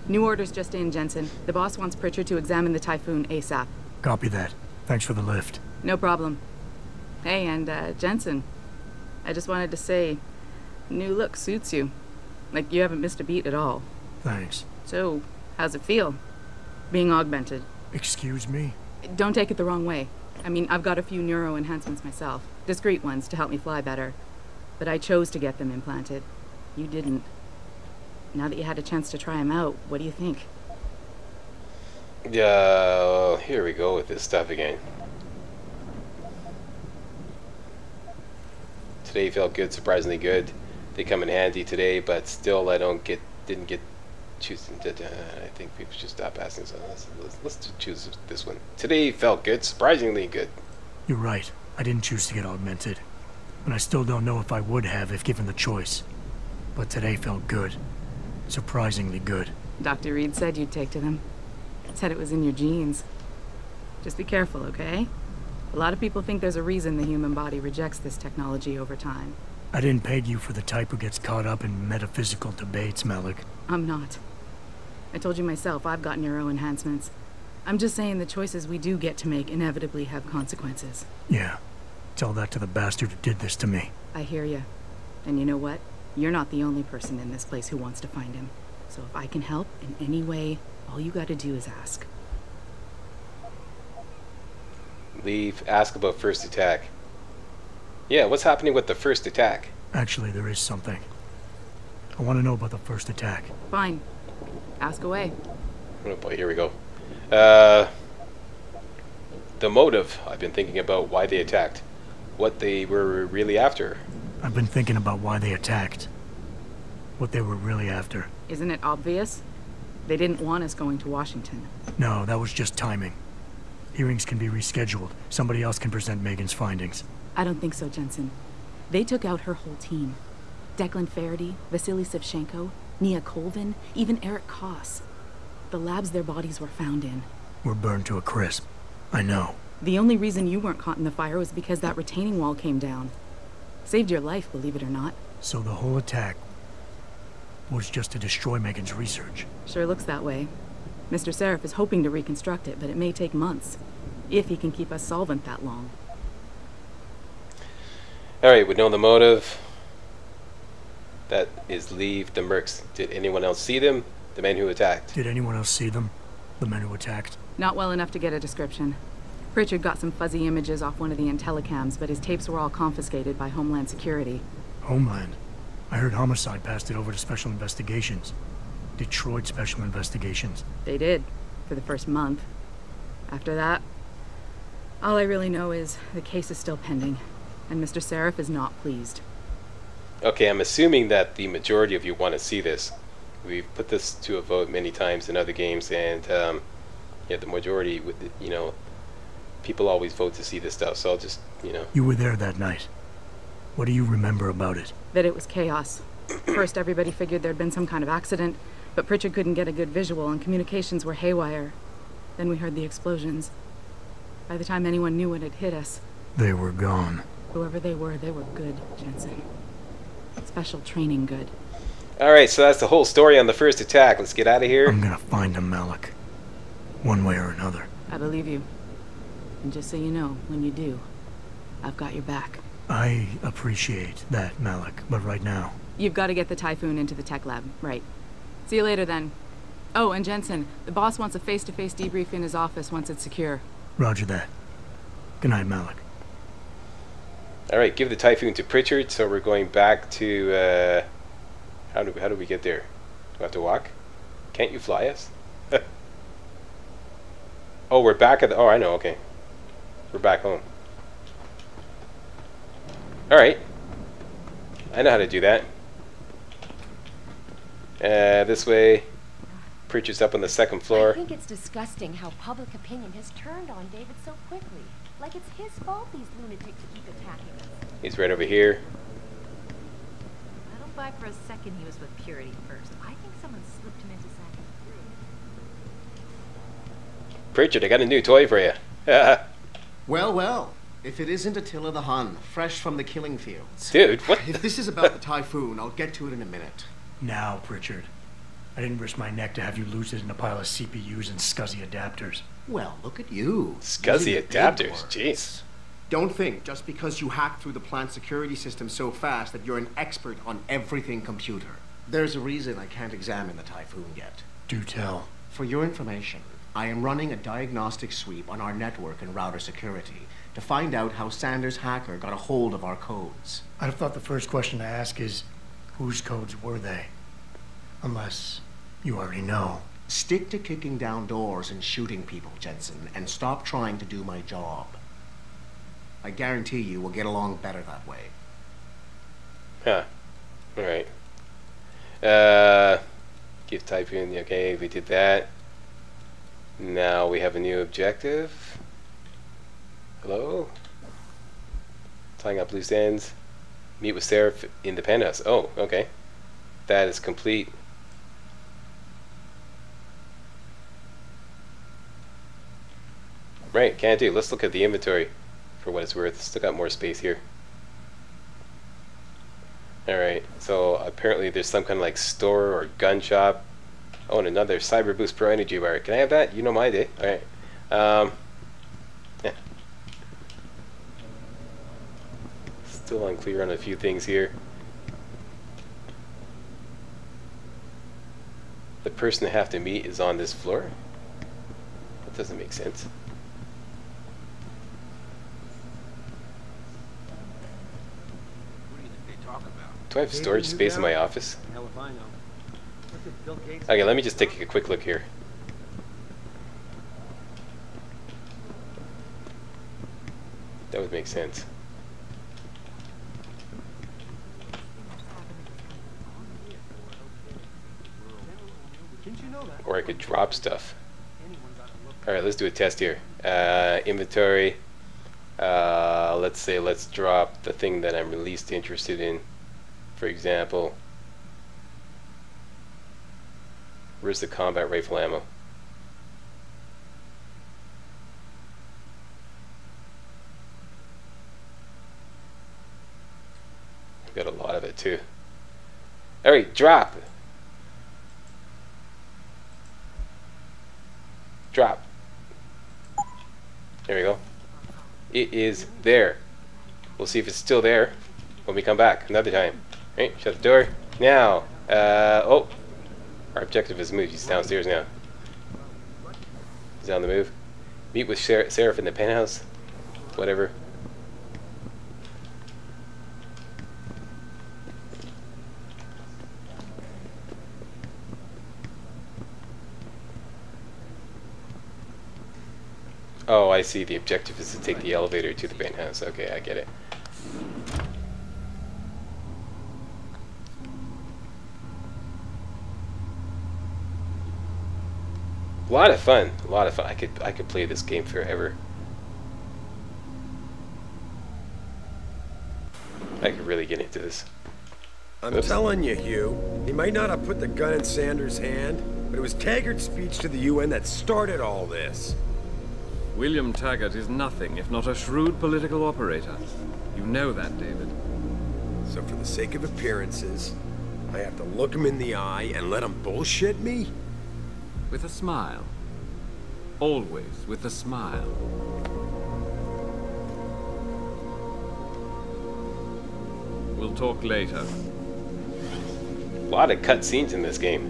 New orders just in, Jensen. The boss wants Pritchard to examine the Typhoon ASAP. Copy that. Thanks for the lift. No problem. Hey, and Jensen, I just wanted to say, new look suits you. Like you haven't missed a beat at all. Thanks. So, how's it feel? Being augmented? Excuse me? Don't take it the wrong way. I mean, I've got a few neuro enhancements myself. Discreet ones to help me fly better. But I chose to get them implanted. You didn't. Now that you had a chance to try them out, what do you think? Yeah, here we go with this stuff again. Today felt good, surprisingly good. They come in handy today, but still I didn't get choosing. I think people should stop asking. So let's choose this one. Today felt good, surprisingly good. You're right. I didn't choose to get augmented. And I still don't know if I would have if given the choice. But today felt good. Surprisingly good. Dr. Reed said you'd take to them. Said it was in your genes. Just be careful, okay? A lot of people think there's a reason the human body rejects this technology over time. I didn't peg you for the type who gets caught up in metaphysical debates, Malik. I'm not. I told you myself, I've got neuro enhancements. I'm just saying the choices we do get to make inevitably have consequences. Yeah. Tell that to the bastard who did this to me. I hear you. And you know what? You're not the only person in this place who wants to find him. So if I can help in any way, all you gotta do is ask. Leave, ask about first attack. Yeah, what's happening with the first attack? Actually, there is something. I want to know about the first attack. Fine. Ask away. Oh boy, here we go. The motive. I've been thinking about why they attacked. What they were really after. I've been thinking about why they attacked. What they were really after. Isn't it obvious? They didn't want us going to Washington. No, that was just timing. Hearings can be rescheduled. Somebody else can present Megan's findings. I don't think so, Jensen. They took out her whole team. Declan Faraday, Vasily Savchenko, Nia Colvin, even Eric Koss. The labs their bodies were found in. Were burned to a crisp. I know. The only reason you weren't caught in the fire was because that retaining wall came down. Saved your life, believe it or not. So the whole attack was just to destroy Megan's research. Sure looks that way. Mr. Sarif is hoping to reconstruct it, but it may take months. If he can keep us solvent that long. Alright, we know the motive. That is leave the mercs. Did anyone else see them? The men who attacked. Did anyone else see them? The men who attacked? Not well enough to get a description. Pritchard got some fuzzy images off one of the Intellicams, but his tapes were all confiscated by Homeland Security. Homeland? I heard Homicide passed it over to Special Investigations. Detroit Special Investigations. They did, for the first month. After that, all I really know is the case is still pending, and Mr. Sarif is not pleased. Okay, I'm assuming that the majority of you want to see this. We've put this to a vote many times in other games, and yeah, the majority, you know, people always vote to see this stuff, so I'll just, you know. You were there that night. What do you remember about it? That it was chaos. First, everybody figured there'd been some kind of accident, but Pritchard couldn't get a good visual, and communications were haywire. Then we heard the explosions. By the time anyone knew what had hit us... They were gone. Whoever they were good, Jensen. Special training good. Alright, so that's the whole story on the first attack. Let's get out of here. I'm gonna find him, Malik. One way or another. I believe you. And just so you know, when you do, I've got your back. I appreciate that, Malik, but right now... You've got to get the Typhoon into the tech lab, right. See you later, then. Oh, and Jensen, the boss wants a face-to-face debrief in his office once it's secure. Roger that. Good night, Malik. Alright, give the Typhoon to Pritchard, so we're going back to, how do we get there? Do we have to walk? Can't you fly us? Oh, we're back at the... Oh, I know, okay. We're back home. Alright. I know how to do that. This way. Pritchard's up on the second floor. I think it's disgusting how public opinion has turned on David so quickly. Like it's his fault these lunatics keep attacking us. He's right over here. I don't buy for a second he was with Purity first. I think someone slipped him into second. Pritchard, I got a new toy for you. Well, well. If it isn't Attila the Hun, fresh from the killing fields. Dude, what? If this is about the Typhoon, I'll get to it in a minute. Now, Pritchard. I didn't risk my neck to have you lose it in a pile of CPUs and scuzzy adapters. Well, look at you. Scuzzy Using big adapters, words. jeez. Don't think just because you hacked through the plant security system so fast that you're an expert on everything computer. There's a reason I can't examine the Typhoon yet. Do tell. For your information, I am running a diagnostic sweep on our network and router security to find out how Sanders' hacker got a hold of our codes. I'd have thought the first question to ask is, whose codes were they? Unless you already know. Stick to kicking down doors and shooting people, Jensen, and stop trying to do my job. I guarantee you we'll get along better that way. Huh. Alright. Give Typhoon, okay, we did that. Now we have a new objective. Hello? Tying up loose ends. Meet with Sarif in the penthouse. Oh, okay. That is complete. Right, can't do. Let's look at the inventory for what it's worth. Still got more space here. Alright, so apparently there's some kind of like store or gun shop. Oh, and another Cyber Boost Pro Energy Bar. Can I have that? You know my day. Alright. Yeah. Still unclear on a few things here. The person I have to meet is on this floor? That doesn't make sense. Do I have storage space in my office? Hell if I know. Look at Bill Gates. Okay, let me just take a quick look here. That would make sense. Didn't you know that? Or I could drop stuff. Alright, let's do a test here. Inventory. Let's say let's drop the thing that I'm least interested in. For example, where's the combat rifle ammo? I've got a lot of it too. Alright, drop! Drop. There we go. It is there. We'll see if it's still there when we come back another time. Right, shut the door. Now, oh, our objective is moved. He's downstairs now. He's on the move. Meet with Sarif in the penthouse. Whatever. Oh, I see. The objective is to take the elevator to the penthouse. Okay, I get it. A lot of fun. A lot of fun. I could play this game forever. I could really get into this. I'm Oops. telling you, Hugh, he might not have put the gun in Sanders' hand, but it was Taggart's speech to the UN that started all this. William Taggart is nothing if not a shrewd political operator. You know that, David. So for the sake of appearances, I have to look him in the eye and let him bullshit me? With a smile. Always with a smile. We'll talk later. A lot of cutscenes in this game.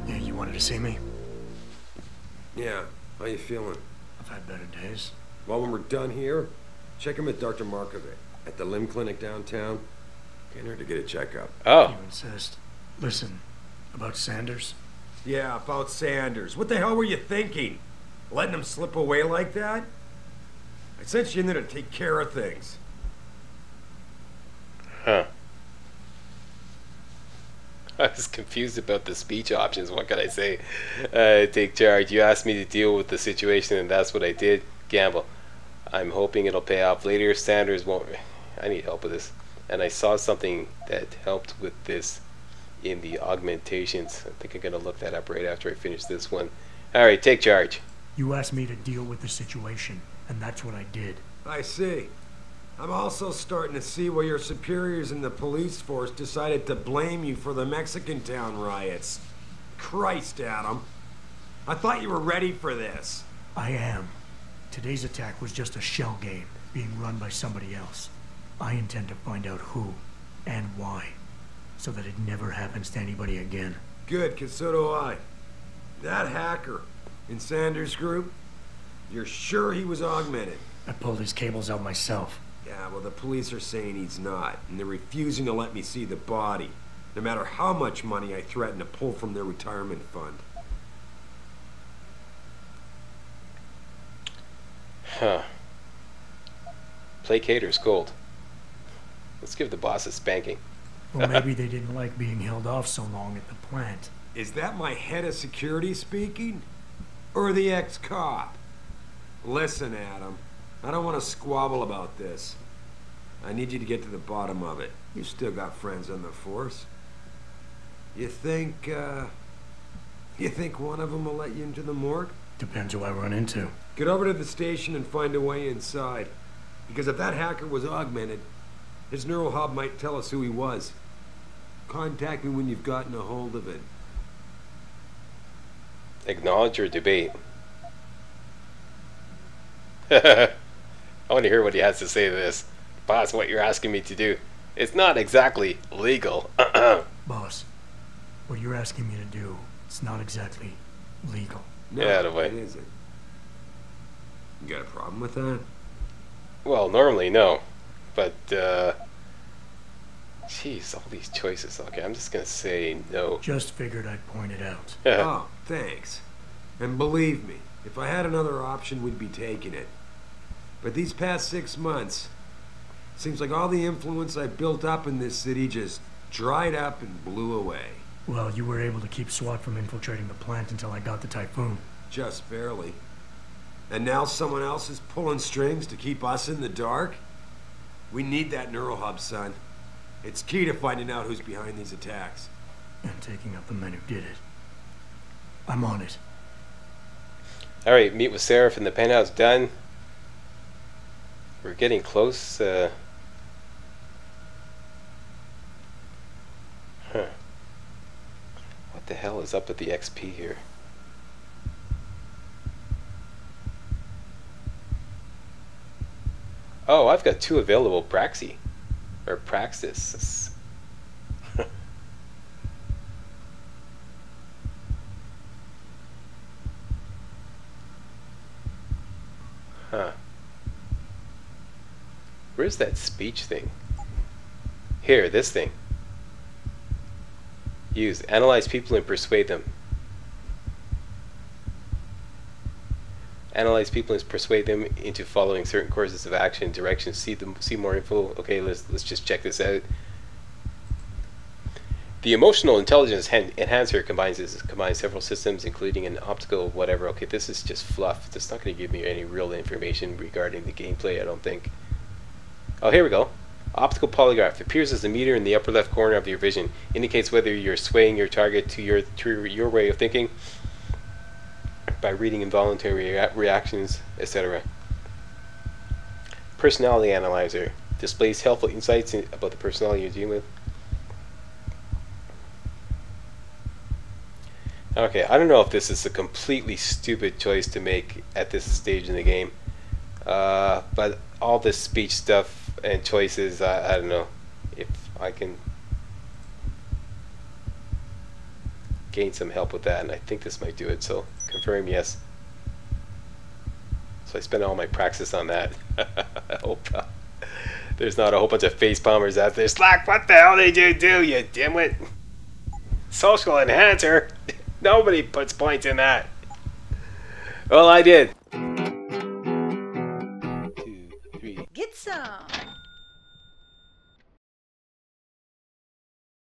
Yeah, you wanted to see me? Yeah, how you feeling? I've had better days. Well, when we're done here, check him with Dr. Markovic at the limb clinic downtown. Can't hurt to get a checkup. Oh, You insist. Listen, about Sanders? Yeah, about Sanders. What the hell were you thinking? Letting him slip away like that? I sent you in there to take care of things. huh. I was confused about the speech options. What can I say? Take charge. You asked me to deal with the situation, and that's what I did. Gamble. I'm hoping it'll pay off later. Sanders won't. I need help with this. And I saw something that helped with this in the augmentations. I think I'm going to look that up right after I finish this one. Alright, take charge. You asked me to deal with the situation, and that's what I did. I see. I'm also starting to see why your superiors in the police force decided to blame you for the Mexican town riots. Christ, Adam. I thought you were ready for this. I am. Today's attack was just a shell game being run by somebody else. I intend to find out who and why, so that it never happens to anybody again. Good, because so do I. That hacker in Sanders' group, you're sure he was augmented? I pulled his cables out myself. Yeah, well, the police are saying he's not, and they're refusing to let me see the body, no matter how much money I threaten to pull from their retirement fund. Huh. Placator's gold. Let's give the boss a spanking. Well, maybe they didn't like being held off so long at the plant. Is that my head of security speaking? Or the ex-cop? Listen, Adam, I don't want to squabble about this. I need you to get to the bottom of it. You've still got friends on the force. You think one of them will let you into the morgue? Depends who I run into. Get over to the station and find a way inside. Because if that hacker was augmented, his neural hub might tell us who he was. Contact me when you've gotten a hold of it. Acknowledge or debate? I want to hear what he has to say to this. Boss, what you're asking me to do, it's not exactly legal. Boss, what you're asking me to do, it's not exactly legal. No, yeah, the way. It isn't. You got a problem with that? Well, normally no, but jeez, all these choices. Okay, I'm just gonna say no. Just figured I'd point it out. Oh, thanks. And believe me, if I had another option, we'd be taking it. But these past 6 months, seems like all the influence I built up in this city just dried up and blew away. Well, you were able to keep SWAT from infiltrating the plant until I got the typhoon. Just barely. And now someone else is pulling strings to keep us in the dark? We need that neural hub, son. It's key to finding out who's behind these attacks. And taking out the men who did it. I'm on it. Alright, meet with Sarif in the penthouse done. We're getting close. Huh. What the hell is up with the XP here? Oh, I've got 2 available Praxis. Or Praxis. Huh. Where's that speech thing? Here, this thing. Use. Analyze people and persuade them. Analyze people and persuade them into following certain courses of action, directions. See more info. Okay, let's just check this out. The emotional intelligence enhancer combines several systems, including an optical whatever. Okay, this is just fluff. That's not going to give me any real information regarding the gameplay, I don't think. Oh, here we go. Optical polygraph appears as a meter in the upper left corner of your vision. Indicates whether you're swaying your target to your way of thinking by reading involuntary reactions, etc. Personality analyzer displays helpful insights about the personality you're dealing with. Okay, I don't know if this is a completely stupid choice to make at this stage in the game, but all this speech stuff and choices, I don't know if I can gain some help with that, and I think this might do it, so confirm yes. So I spent all my Praxis on that. I hope there's not a whole bunch of face palmers out there. Slack, what the hell did you do, you dimwit? Social enhancer? Nobody puts points in that. Well, I did. 1, 2, 3. Get some.